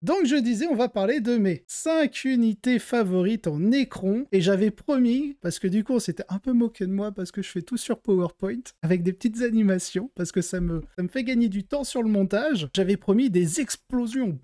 Donc je disais, on va parler de mes 5 unités favorites en Necron, et j'avais promis, parce que du coup on s'était un peu moqué de moi parce que je fais tout sur PowerPoint, avec des petites animations, parce que ça me fait gagner du temps sur le montage, j'avais promis des explosions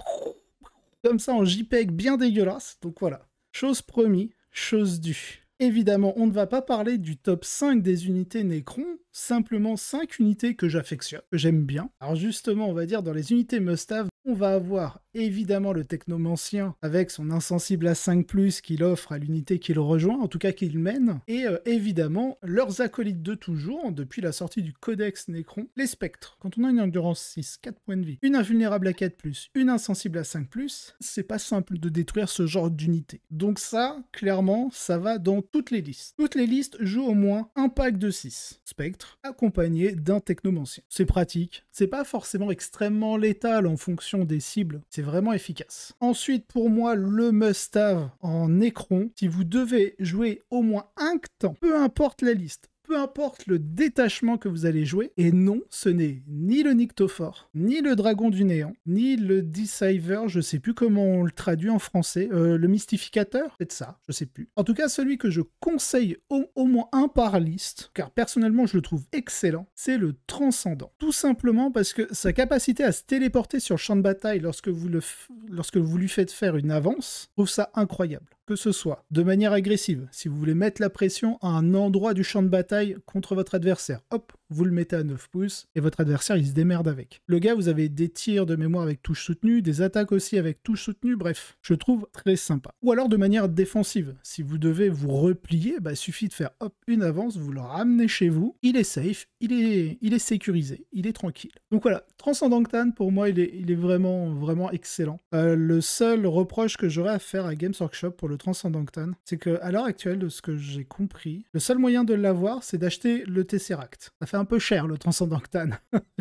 comme ça en JPEG bien dégueulasse, donc voilà. Chose promis, chose due. Évidemment, on ne va pas parler du top 5 des unités Necron, simplement 5 unités que j'affectionne, que j'aime bien. Alors justement, on va dire dans les unités must-have, on va avoir évidemment le technomancien avec son insensible à 5+, qu'il offre à l'unité qu'il rejoint, en tout cas qu'il mène, et évidemment leurs acolytes de toujours, depuis la sortie du codex Necron, les spectres. Quand on a une endurance 6, 4 points de vie, une invulnérable à 4+, une insensible à 5+, c'est pas simple de détruire ce genre d'unité. Donc ça, clairement, ça va dans toutes les listes. Toutes les listes jouent au moins un pack de 6 spectres, accompagné d'un technomancien. C'est pratique, c'est pas forcément extrêmement létal en fonction des cibles, c'est vraiment efficace. Ensuite, pour moi, le must-have en Necron, si vous devez jouer au moins un temps, peu importe la liste, peu importe le détachement que vous allez jouer, et non, ce n'est ni le Nyctophore, ni le Dragon du Néant, ni le Deceiver, je sais plus comment on le traduit en français, le Mystificateur, c'est ça, je sais plus. En tout cas, celui que je conseille au moins un par liste, car personnellement je le trouve excellent, c'est le Transcendant. Tout simplement parce que sa capacité à se téléporter sur le champ de bataille lorsque vous lui faites faire une avance, je trouve ça incroyable. Que ce soit de manière agressive, si vous voulez mettre la pression à un endroit du champ de bataille contre votre adversaire, hop, vous le mettez à 9 pouces, et votre adversaire, il se démerde avec. Le gars, vous avez des tirs de mémoire avec touche soutenue, des attaques aussi avec touche soutenue, bref, je trouve très sympa. Ou alors de manière défensive, si vous devez vous replier, il suffit de faire hop, une avance, vous le ramenez chez vous, il est safe, il est sécurisé, il est tranquille. Donc voilà, Transcendant Cthulhu, pour moi, il est vraiment, vraiment excellent. Le seul reproche que j'aurais à faire à Games Workshop pour le Transcendant Cthulhu, c'est qu'à l'heure actuelle, de ce que j'ai compris, le seul moyen de l'avoir, c'est d'acheter le Tesseract. Ça fait un peu cher, le Transcendant Cthulhu,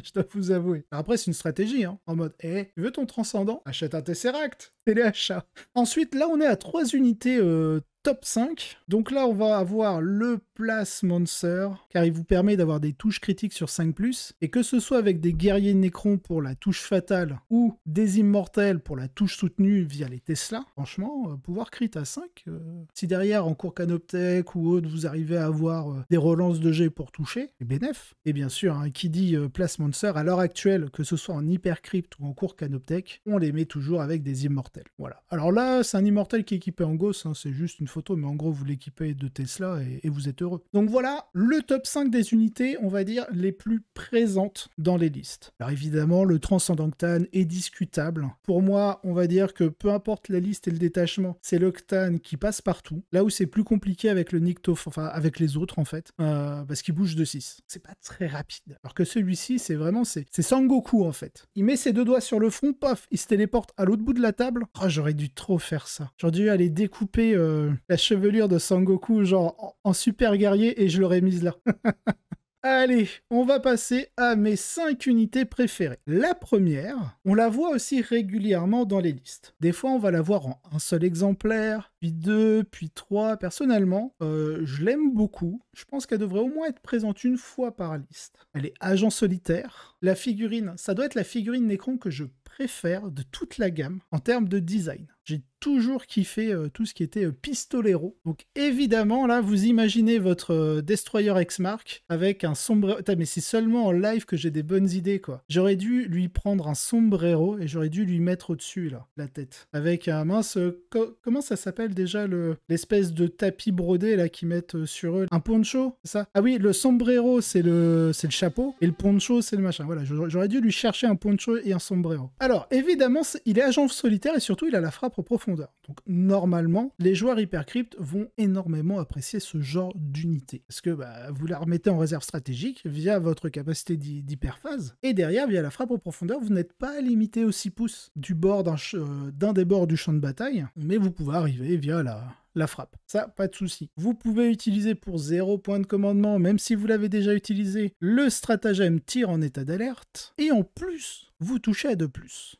je dois vous avouer. Alors après, c'est une stratégie, hein, en mode, tu veux ton Transcendant? Achète un Tesseract, téléachat. Ensuite, là, on est à 3 unités top 5. Donc là, on va avoir le Plasmonster, car il vous permet d'avoir des touches critiques sur 5+, et que ce soit avec des guerriers Necron pour la touche fatale, ou des immortels pour la touche soutenue via les Tesla, franchement, pouvoir crit à 5, si derrière, en cours Canoptech ou autre, vous arrivez à avoir des relances de G pour toucher, c'est bénef. Et bien sûr, hein, qui dit Plasmonster, à l'heure actuelle, que ce soit en Hypercrypt ou en cours Canoptech, on les met toujours avec des immortels. Voilà. Alors là, c'est un immortel qui est équipé en Gauss, hein, c'est juste une photo, mais en gros, vous l'équipez de Tesla et vous êtes heureux. Donc voilà, le top 5 des unités, on va dire, les plus présentes dans les listes. Alors évidemment, le Transcendant Cthulhu est discutable. Pour moi, on va dire que peu importe la liste et le détachement, c'est le Cthulhu qui passe partout. Là où c'est plus compliqué avec le Nyctophore, enfin avec les autres en fait, parce qu'il bouge de 6. C'est pas très rapide. Alors que celui-ci, c'est vraiment, c'est Sangoku en fait. Il met ses deux doigts sur le front, paf, il se téléporte à l'autre bout de la table. Oh, j'aurais dû trop faire ça. J'aurais dû aller découper la chevelure de Sangoku genre en super guerrier et je l'aurais mise là. Allez, on va passer à mes 5 unités préférées. La première, on la voit aussi régulièrement dans les listes. Des fois, on va la voir en un seul exemplaire, puis 2, puis 3. Personnellement, je l'aime beaucoup. Je pense qu'elle devrait au moins être présente une fois par liste. Elle est agent solitaire. La figurine, ça doit être la figurine Necron que je préfère de toute la gamme en termes de design. J'ai toujours kiffé tout ce qui était pistolero. Donc évidemment, là, vous imaginez votre Destroyer X-Mark avec un sombrero. Putain, mais c'est seulement en live que j'ai des bonnes idées, quoi. J'aurais dû lui prendre un sombrero et j'aurais dû lui mettre au-dessus, là, la tête. Avec un mince... comment ça s'appelle déjà, l'espèce de tapis brodé, là, qu'ils mettent sur eux? Un poncho, c'est ça? Ah oui, le sombrero, c'est le chapeau, et le poncho, c'est le machin. Voilà, j'aurais dû lui chercher un poncho et un sombrero. Alors, évidemment, il est agent solitaire et surtout, il a la frappe en profondeur. Donc, normalement, les joueurs Hypercrypt vont énormément apprécier ce genre d'unité. Parce que vous la remettez en réserve stratégique via votre capacité d'hyperphase. Et derrière, via la frappe en profondeur, vous n'êtes pas limité aux 6 pouces du bord d'un des bords du champ de bataille, mais vous pouvez arriver via la frappe. Ça, pas de souci. Vous pouvez utiliser pour 0 point de commandement, même si vous l'avez déjà utilisé, le stratagème tir en état d'alerte. Et en plus, vous touchez à 2+.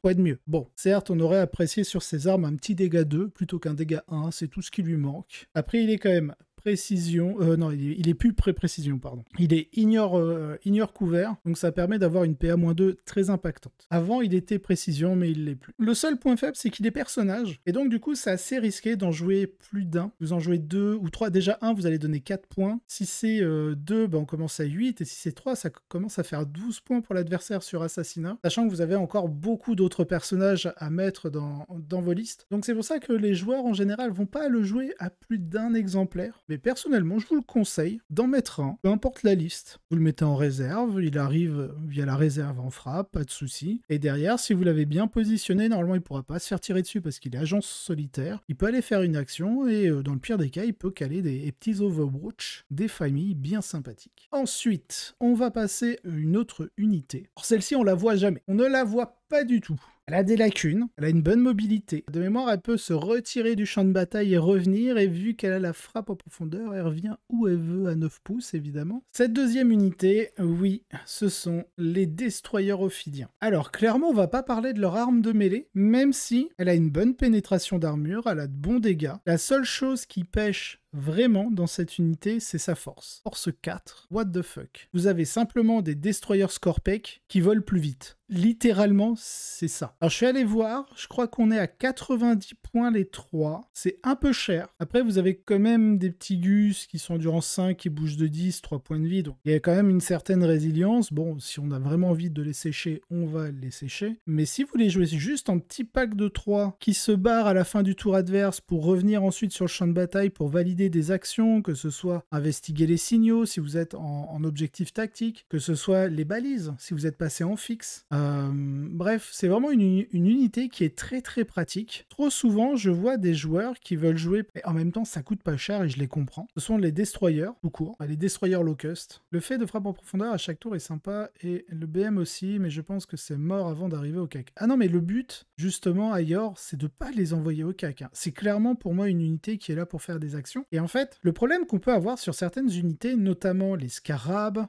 Quoi de mieux? Bon, certes, on aurait apprécié sur ces armes un petit dégât 2 plutôt qu'un dégât 1, c'est tout ce qui lui manque. Après, il est quand même précision, non, il est plus pré-précision, pardon. Il est ignore couvert, donc ça permet d'avoir une PA-2 très impactante. Avant, il était précision, mais il l'est plus. Le seul point faible, c'est qu'il est personnage, et donc du coup, c'est assez risqué d'en jouer plus d'un. Vous en jouez 2 ou 3. Déjà, 1, vous allez donner 4 points. Si c'est 2, on commence à 8, et si c'est 3, ça commence à faire 12 points pour l'adversaire sur assassinat, sachant que vous avez encore beaucoup d'autres personnages à mettre dans vos listes. Donc c'est pour ça que les joueurs, en général, vont pas le jouer à plus d'un exemplaire. Mais personnellement, je vous le conseille d'en mettre un, peu importe la liste. Vous le mettez en réserve, il arrive via la réserve en frappe, pas de souci. Et derrière, si vous l'avez bien positionné, normalement, il pourra pas se faire tirer dessus parce qu'il est agent solitaire. Il peut aller faire une action et dans le pire des cas, il peut caler des petits Overwatch, des familles bien sympathiques. Ensuite, on va passer à une autre unité. Alors celle-ci, on la voit jamais. On ne la voit pas du tout. Elle a des lacunes, elle a une bonne mobilité. De mémoire, elle peut se retirer du champ de bataille et revenir, et vu qu'elle a la frappe en profondeur, elle revient où elle veut à 9 pouces, évidemment. Cette deuxième unité, oui, ce sont les destroyers ophidiens. Alors, clairement, on va pas parler de leur arme de mêlée, même si elle a une bonne pénétration d'armure, elle a de bons dégâts. La seule chose qui pêche vraiment dans cette unité, c'est sa force. Force 4, what the fuck. Vous avez simplement des destroyers Scorpec qui volent plus vite. Littéralement, c'est ça. Alors je suis allé voir, je crois qu'on est à 90 points les 3. C'est un peu cher. Après, vous avez quand même des petits gus qui sont durant 5, qui bougent de 10, 3 points de vie. Donc il y a quand même une certaine résilience. Bon, si on a vraiment envie de les sécher, on va les sécher. Mais si vous les jouez juste en petit pack de 3 qui se barrent à la fin du tour adverse pour revenir ensuite sur le champ de bataille pour valider des actions, que ce soit investiguer les signaux si vous êtes en objectif tactique, que ce soit les balises si vous êtes passé en fixe. Bref, c'est vraiment une unité qui est très très pratique. Trop souvent, je vois des joueurs qui veulent jouer, et en même temps, ça coûte pas cher et je les comprends. Ce sont les destroyers, tout court, les destroyers locust. Le fait de frappe en profondeur à chaque tour est sympa, et le BM aussi, mais je pense que c'est mort avant d'arriver au cac. Ah non, mais le but, justement, ailleurs, c'est de pas les envoyer au cac. Hein. C'est clairement pour moi une unité qui est là pour faire des actions. Et en fait, le problème qu'on peut avoir sur certaines unités, notamment les scarabs,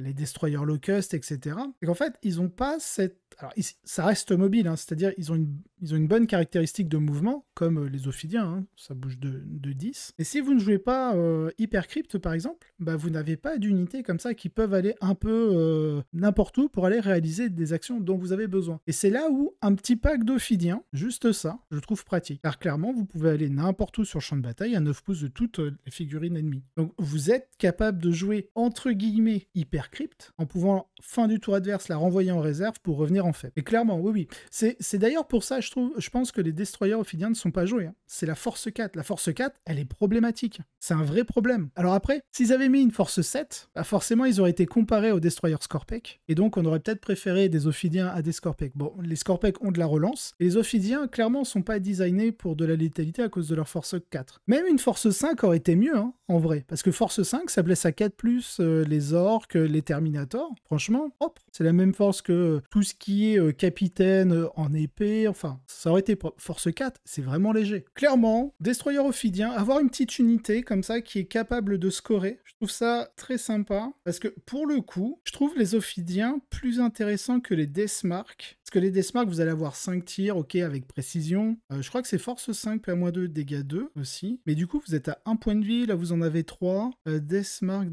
les destroyers locust, etc., c'est qu'en fait, ils ont pas cette... Alors, ça reste mobile, hein, c'est-à-dire ils ont une bonne caractéristique de mouvement, comme les ophidiens, hein, ça bouge de 10. Et si vous ne jouez pas Hypercrypt, par exemple, bah, vous n'avez pas d'unités comme ça qui peuvent aller un peu n'importe où pour aller réaliser des actions dont vous avez besoin. Et c'est là où un petit pack d'ophidiens, juste ça, je trouve pratique. Car clairement, vous pouvez aller n'importe où sur le champ de bataille à 9 pouces de toutes les figurines ennemies. Donc vous êtes capable de jouer entre guillemets Hypercrypt en pouvant, fin du tour adverse, la renvoyer en réserve pour revenir en fait. Et clairement, oui. C'est d'ailleurs pour ça, je pense que les destroyers ophidiens ne sont pas joués. Hein. C'est la force 4. La force 4, elle est problématique. C'est un vrai problème. Alors après, s'ils avaient mis une force 7, bah forcément, ils auraient été comparés aux destroyers Scorpec. Et donc, on aurait peut-être préféré des ophidiens à des Scorpec. Bon, les Scorpec ont de la relance. Et les ophidiens, clairement, sont pas designés pour de la létalité à cause de leur force 4. Même une force 5 aurait été mieux, hein, en vrai. Parce que force 5, ça blesse à 4+, les orques, les terminators. Franchement, hop, c'est la même force que tout ce qui est capitaine en épée, enfin, ça aurait été force 4, c'est vraiment léger. Clairement, destroyer ophidien, avoir une petite unité comme ça qui est capable de scorer, je trouve ça très sympa, parce que pour le coup, je trouve les ophidiens plus intéressants que les Deathmark. Parce que les Deathmark, vous allez avoir 5 tirs, ok, avec précision. Je crois que c'est force 5, PA-2, dégâts 2 aussi. Mais du coup, vous êtes à 1 point de vie, là vous en avez 3. Deathmark,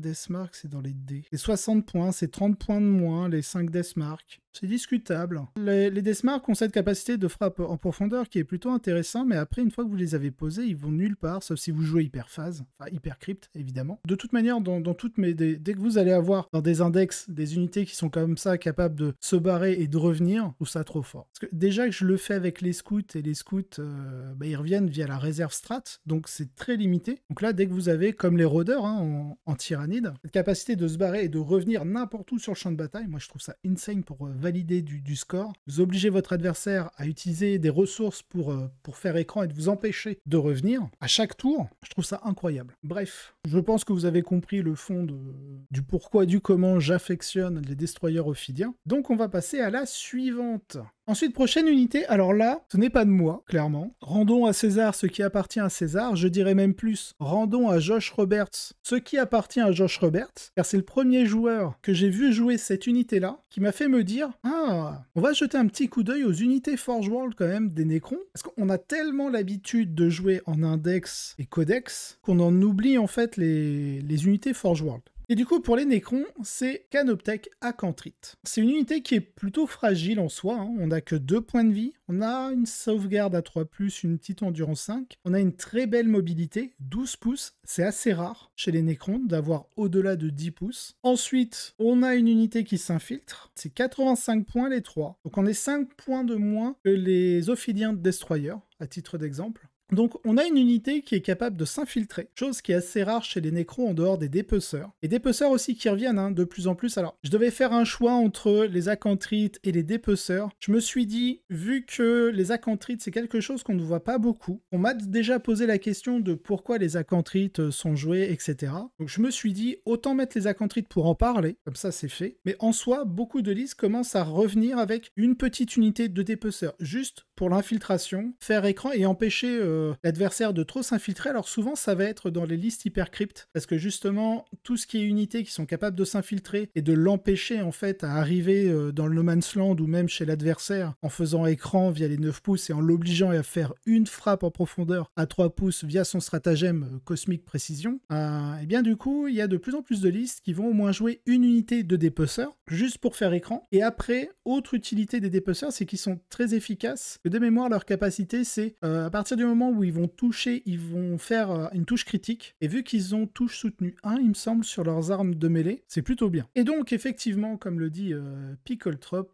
c'est dans les dés. C'est 60 points, c'est 30 points de moins, les 5 Deathmark. C'est discutable. Les Deathmark ont cette capacité de frappe en profondeur qui est plutôt intéressant, mais après, une fois que vous les avez posés, ils vont nulle part, sauf si vous jouez Hyperphase, enfin Hypercrypt, évidemment. De toute manière, dans toutes mes... dès que vous allez avoir dans des index des unités qui sont comme ça, capables de se barrer et de revenir, je trouve ça trop fort. Parce que déjà que je le fais avec les scouts, et les scouts, ils reviennent via la réserve strat, donc c'est très limité. Donc là, dès que vous avez, comme les rôdeurs hein, en tyrannide, cette capacité de se barrer et de revenir n'importe où sur le champ de bataille, moi je trouve ça insane pour valider du score. Vous obligez votre adversaire à utiliser des ressources pour faire écran et de vous empêcher de revenir à chaque tour. Je trouve ça incroyable. Bref, je pense que vous avez compris le fond du pourquoi, du comment j'affectionne les destroyers ophidiens. Donc on va passer à la suivante. suivante. Ensuite, prochaine unité, alors là, ce n'est pas de moi, clairement. Rendons à César ce qui appartient à César, je dirais même plus, rendons à Josh Roberts ce qui appartient à Josh Roberts, car c'est le premier joueur que j'ai vu jouer cette unité-là, qui m'a fait me dire « Ah, on va jeter un petit coup d'œil aux unités Forge World quand même des Necrons, parce qu'on a tellement l'habitude de jouer en Index et Codex qu'on en oublie en fait les unités Forge World. » Et du coup, pour les Necrons, c'est Canoptech Acantrite. C'est une unité qui est plutôt fragile en soi, hein. On n'a que 2 points de vie, on a une sauvegarde à 3+, une petite endurance 5, on a une très belle mobilité, 12 pouces, c'est assez rare chez les Necrons d'avoir au-delà de 10 pouces. Ensuite, on a une unité qui s'infiltre, c'est 85 points les 3, donc on est 5 points de moins que les Ophidiens Destroyer, à titre d'exemple. Donc on a une unité qui est capable de s'infiltrer, chose qui est assez rare chez les Necrons en dehors des dépeceurs. Et dépeceurs aussi qui reviennent hein, de plus en plus. Alors je devais faire un choix entre les acantrites et les dépeceurs. Je me suis dit, vu que les acantrites c'est quelque chose qu'on ne voit pas beaucoup, on m'a déjà posé la question de pourquoi les acantrites sont joués, etc. Donc je me suis dit, autant mettre les acantrites pour en parler, comme ça c'est fait. Mais en soi, beaucoup de listes commencent à revenir avec une petite unité de dépeceurs, juste pour l'infiltration, faire écran et empêcher l'adversaire de trop s'infiltrer. Alors souvent ça va être dans les listes hypercryptes, parce que justement tout ce qui est unités qui sont capables de s'infiltrer et de l'empêcher en fait à arriver dans le No Man's Land ou même chez l'adversaire en faisant écran via les 9 pouces et en l'obligeant à faire une frappe en profondeur à 3 pouces via son stratagème cosmique précision, et bien du coup il y a de plus en plus de listes qui vont au moins jouer une unité de dépeceurs juste pour faire écran. Et après, autre utilité des dépeceurs, c'est qu'ils sont très efficaces. De mémoire, leur capacité, c'est à partir du moment où ils vont toucher, ils vont faire une touche critique. Et vu qu'ils ont touche soutenue 1, il me semble, sur leurs armes de mêlée, c'est plutôt bien. Et donc, effectivement, comme le dit Pickletrop,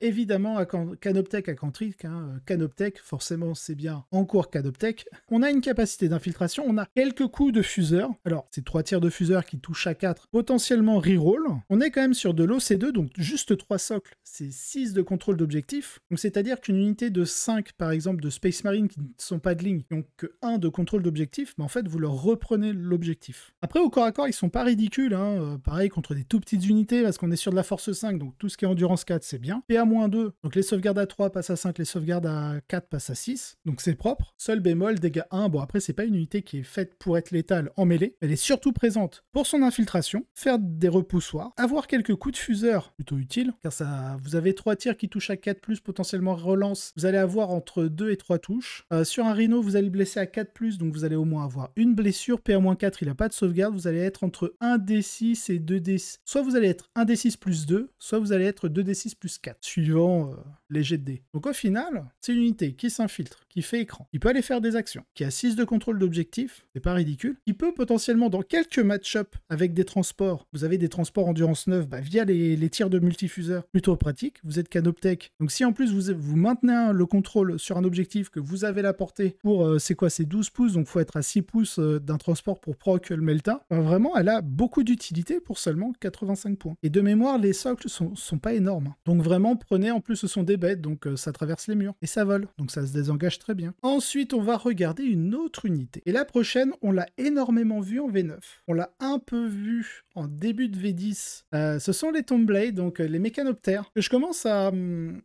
évidemment, Canoptech Acantrite, Canoptech, forcément, c'est bien en cours Canoptech. On a une capacité d'infiltration, on a quelques coups de fuseur. Alors, c'est 3 tirs de fuseur qui touchent à 4, potentiellement reroll. On est quand même sur de l'OC2, donc juste 3 socles, c'est 6 de contrôle d'objectif. Donc, c'est-à-dire qu'une unité de 5, par exemple, de Space Marine qui ne sont pas de ligne, qui n'ont que 1 de contrôle d'objectif, mais en fait, vous leur reprenez l'objectif. Après, au corps à corps, ils sont pas ridicules, hein. Pareil, contre des tout petites unités, parce qu'on est sur de la force 5, donc tout ce qui est endurance 4, c'est bien. PA-2, donc les sauvegardes à 3 passent à 5, les sauvegardes à 4 passent à 6, donc c'est propre. Seul bémol, dégâts 1, bon après, c'est pas une unité qui est faite pour être létale en mêlée, elle est surtout présente pour son infiltration, faire des repoussoirs, avoir quelques coups de fuseur, plutôt utile, car ça, vous avez 3 tirs qui touchent à 4+, potentiellement relance, vous allez avoir entre 2 et 3 touches. Sur un Rhino, vous allez le blesser à 4+, donc vous allez au moins avoir une blessure. PA-4, il n'a pas de sauvegarde, vous allez être entre 1d6 et 2d6. Soit vous allez être 1d6 plus 2, soit vous allez être 2d6 plus 4, suivant les jets de dés. Donc au final, c'est une unité qui s'infiltre, qui fait écran, qui peut aller faire des actions, qui a 6 de contrôle d'objectif, c'est pas ridicule, qui peut potentiellement, dans quelques match-up avec des transports, vous avez des transports endurance 9, via les tirs de multifuseur, plutôt pratique, vous êtes Canoptech, donc si en plus vous maintenez le contrôle sur un objectif, que vous avez la portée pour, c'est quoi, c'est 12 pouces, donc faut être à 6 pouces d'un transport pour proc le Melta, vraiment elle a beaucoup d'utilité pour seulement 85 points. Et de mémoire, les socles sont pas énormes, donc vraiment prenez, en plus ce sont des bêtes, donc ça traverse les murs, et ça vole, donc ça se désengage très bien. Ensuite, on va regarder une autre unité, et la prochaine, on l'a énormément vue en V9, on l'a un peu vue en début de V10, ce sont les Tombblade, donc les mécanoptères, que je commence à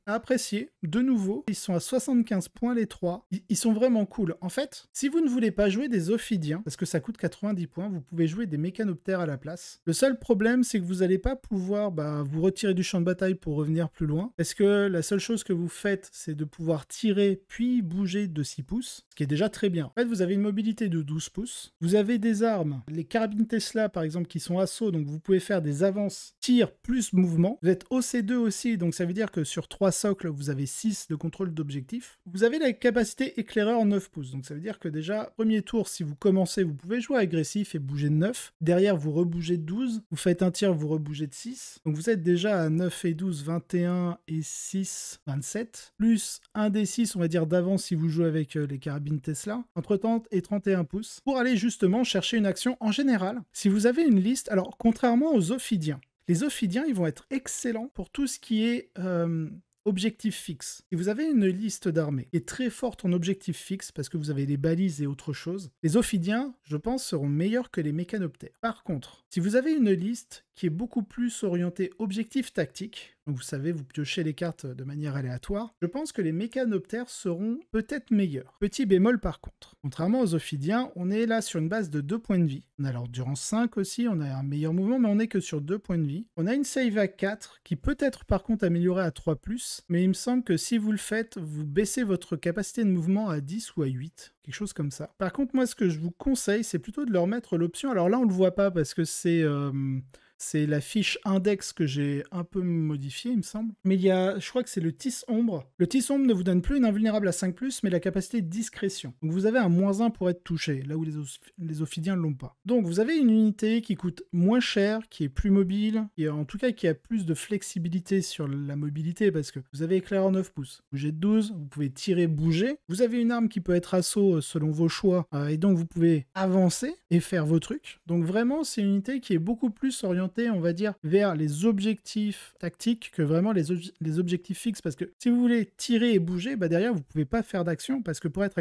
apprécier, de nouveau, ils sont à 75 points les 3, ils sont vraiment cool. En fait, si vous ne voulez pas jouer des Ophidiens, parce que ça coûte 90 points, vous pouvez jouer des mécanoptères à la place. Le seul problème, c'est que vous n'allez pas pouvoir vous retirer du champ de bataille pour revenir plus loin, parce que la seule chose que vous faites, c'est de pouvoir tirer puis bouger de 6 pouces, ce qui est déjà très bien. En fait, vous avez une mobilité de 12 pouces, vous avez des armes, les carabines Tesla par exemple, qui sont assaut, donc vous pouvez faire des avances, tir plus mouvement. Vous êtes OC2 aussi, donc ça veut dire que sur 3 socles, vous avez 6 de contrôle d'objectif. Vous avez la capacité éclaireur 9 pouces, donc ça veut dire que déjà, premier tour, si vous commencez, vous pouvez jouer agressif et bouger de 9. Derrière, vous rebougez de 12, vous faites un tir, vous rebougez de 6. Donc vous êtes déjà à 9 et 12, 21 et 6, 27. Plus 1 des 6, on va dire d'avance si vous jouez avec les carabines Tesla, entre 30 et 31 pouces, pour aller justement chercher une action en général. Si vous avez une liste, alors contrairement aux Ophidiens, les Ophidiens, ils vont être excellents pour tout ce qui est objectif fixe. Si vous avez une liste d'armées qui est très forte en objectif fixe, parce que vous avez les balises et autre chose, les Ophidiens, je pense, seront meilleurs que les mécanoptères. Par contre, si vous avez une liste qui est beaucoup plus orienté objectif tactique. Donc vous savez, vous piochez les cartes de manière aléatoire. Je pense que les mécanoptères seront peut-être meilleurs. Petit bémol par contre. Contrairement aux ophidiens, on est là sur une base de 2 points de vie. On a l'endurance 5 aussi, on a un meilleur mouvement, mais on n'est que sur 2 points de vie. On a une save à 4 qui peut être par contre améliorée à 3+, mais il me semble que si vous le faites, vous baissez votre capacité de mouvement à 10 ou à 8. Quelque chose comme ça. Par contre, moi, ce que je vous conseille, c'est plutôt de leur mettre l'option. Alors là, on ne le voit pas parce que c'est la fiche index que j'ai un peu modifiée, il me semble. Mais il y a, je crois que c'est le Tis Ombre. Le Tis Ombre ne vous donne plus une invulnérable à 5+, mais la capacité de discrétion. Donc vous avez un -1 pour être touché, là où les ophidiens ne l'ont pas. Donc vous avez une unité qui coûte moins cher, qui est plus mobile, et en tout cas qui a plus de flexibilité sur la mobilité, parce que vous avez éclaireur 9 pouces. Vous êtes 12, vous pouvez tirer, bouger. Vous avez une arme qui peut être assaut selon vos choix, et donc vous pouvez avancer et faire vos trucs. Donc vraiment, c'est une unité qui est beaucoup plus orientée, on va dire, vers les objectifs tactiques que vraiment les objectifs fixes. Parce que si vous voulez tirer et bouger, bah derrière, vous ne pouvez pas faire d'action. Parce que pour faire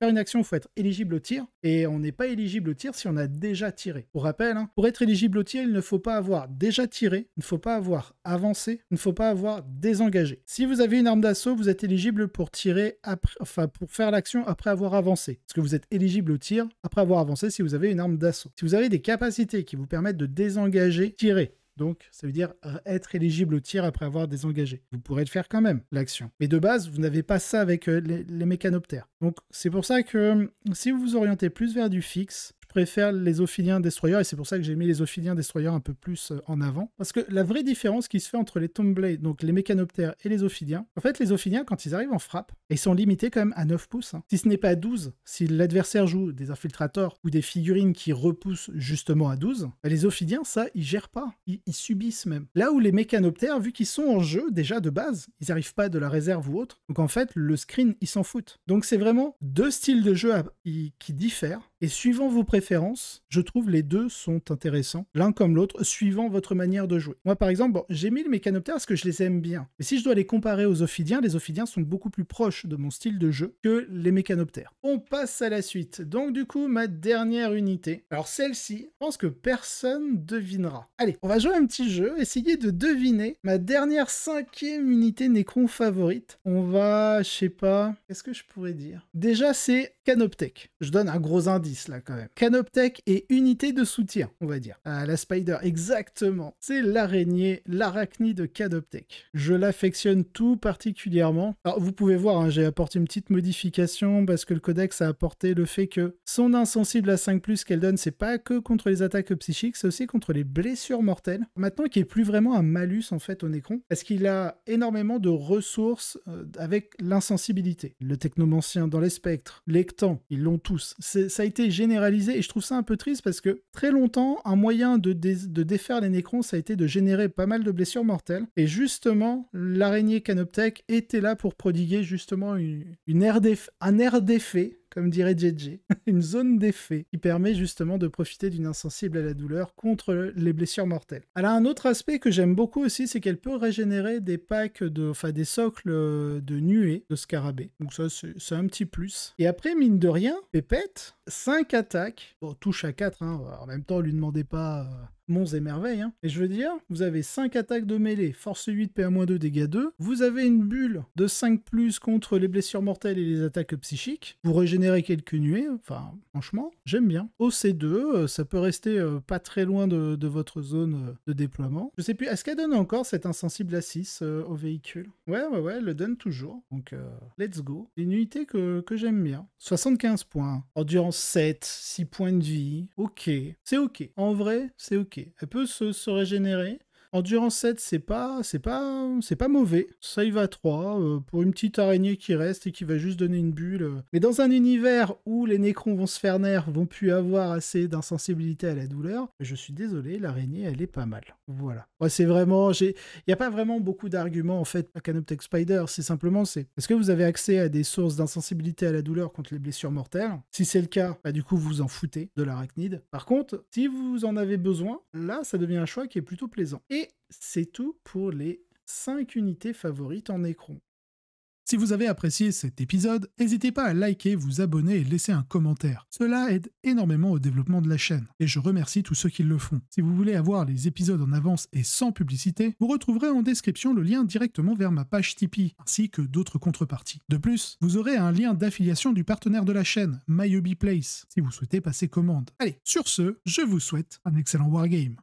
une action, il faut être éligible au tir. Et on n'est pas éligible au tir si on a déjà tiré. Pour rappel, hein, pour être éligible au tir, il ne faut pas avoir déjà tiré, il ne faut pas avoir avancé, il ne faut pas avoir désengagé. Si vous avez une arme d'assaut, vous êtes éligible pour tirer après, enfin pour faire l'action après avoir avancé. Parce que vous êtes éligible au tir après avoir avancé si vous avez une arme d'assaut. Si vous avez des capacités qui vous permettent de désengager, tirer. Donc, ça veut dire être éligible au tir après avoir désengagé. Vous pourrez le faire quand même, l'action. Mais de base, vous n'avez pas ça avec les mécanoptères. Donc, c'est pour ça que si vous vous orientez plus vers du fixe, je préfère les ophidiens destroyers, et c'est pour ça que j'ai mis les ophidiens destroyers un peu plus en avant. Parce que la vraie différence qui se fait entre les Tombblade, donc les mécanoptères et les ophidiens, en fait, les ophidiens, quand ils arrivent en frappe, ils sont limités quand même à 9 pouces. Hein. Si ce n'est pas à 12, si l'adversaire joue des infiltrators ou des figurines qui repoussent justement à 12, bah les ophidiens, ça, ils gèrent pas. Ils subissent même. Là où les mécanoptères, vu qu'ils sont en jeu déjà de base, ils n'arrivent pas de la réserve ou autre, donc en fait, le screen, ils s'en foutent. Donc c'est vraiment deux styles de jeu qui diffèrent. Et suivant vos préférences, je trouve les deux sont intéressants, l'un comme l'autre, suivant votre manière de jouer. Moi, par exemple, bon, j'ai mis les mécanoptères parce que je les aime bien. Mais si je dois les comparer aux ophidiens, les ophidiens sont beaucoup plus proches de mon style de jeu que les mécanoptères. On passe à la suite. Donc du coup, ma dernière unité. Alors celle-ci, je pense que personne devinera. Allez, on va jouer un petit jeu, essayer de deviner ma dernière 5e unité Necron favorite. On va, je sais pas, qu'est-ce que je pourrais dire? Déjà, c'est Canoptech. Je donne un gros indice là quand même. Canoptech et unité de soutien, on va dire. Ah, la Spider, exactement. C'est l'araignée, l'arachnide de Canoptech. Je l'affectionne tout particulièrement. Alors vous pouvez voir, hein, j'ai apporté une petite modification parce que le codex a apporté le fait que son insensible à 5+, qu'elle donne, c'est pas que contre les attaques psychiques, c'est aussi contre les blessures mortelles. Maintenant, qui est plus vraiment un malus en fait au Necron, parce qu'il a énormément de ressources avec l'insensibilité. Le technomancien dans les spectres, les Ctans, ils l'ont tous. Ça a été généralisé et je trouve ça un peu triste parce que très longtemps, un moyen de défaire les Necrons, ça a été de générer pas mal de blessures mortelles. Et justement, l'araignée Canoptech était là pour prodiguer justement un air d'effet, comme dirait JJ, une zone d'effet qui permet justement de profiter d'une insensible à la douleur contre les blessures mortelles. Elle a un autre aspect que j'aime beaucoup aussi, c'est qu'elle peut régénérer des packs des socles de nuées de scarabée. Donc ça, c'est un petit plus. Et après, mine de rien, Pépette, 5 attaques, bon, touche à 4, hein, en même temps, lui demandez pas... monts et merveilles, hein. Et je veux dire, vous avez 5 attaques de mêlée, force 8, PA-2, dégâts 2. Vous avez une bulle de 5+, contre les blessures mortelles et les attaques psychiques. Vous régénérez quelques nuées, enfin, franchement, j'aime bien. OC2, ça peut rester pas très loin de votre zone de déploiement. Je sais plus, est-ce qu'elle donne encore cet insensible à 6 au véhicule? Ouais, elle le donne toujours. Donc, let's go. Une unité que j'aime bien. 75 points. Endurance 7, 6 points de vie. Ok. C'est ok. En vrai, c'est ok. Elle peut se régénérer. Endurance 7, c'est pas mauvais. Save à 3 pour une petite araignée qui reste et qui va juste donner une bulle. Mais dans un univers où les Necrons vont se faire nerf, vont plus avoir assez d'insensibilité à la douleur, je suis désolé, l'araignée, elle est pas mal. Voilà. Ouais, c'est vraiment... Il n'y a pas vraiment beaucoup d'arguments, en fait, à Canoptech Spider. C'est simplement, est-ce que vous avez accès à des sources d'insensibilité à la douleur contre les blessures mortelles? Si c'est le cas, bah, du coup, vous vous en foutez de l'arachnide. Par contre, si vous en avez besoin, là, ça devient un choix qui est plutôt plaisant. Et c'est tout pour les 5 unités favorites en Necron. Si vous avez apprécié cet épisode, n'hésitez pas à liker, vous abonner et laisser un commentaire. Cela aide énormément au développement de la chaîne, et je remercie tous ceux qui le font. Si vous voulez avoir les épisodes en avance et sans publicité, vous retrouverez en description le lien directement vers ma page Tipeee, ainsi que d'autres contreparties. De plus, vous aurez un lien d'affiliation du partenaire de la chaîne, MyHobbyPlace, si vous souhaitez passer commande. Allez, sur ce, je vous souhaite un excellent wargame.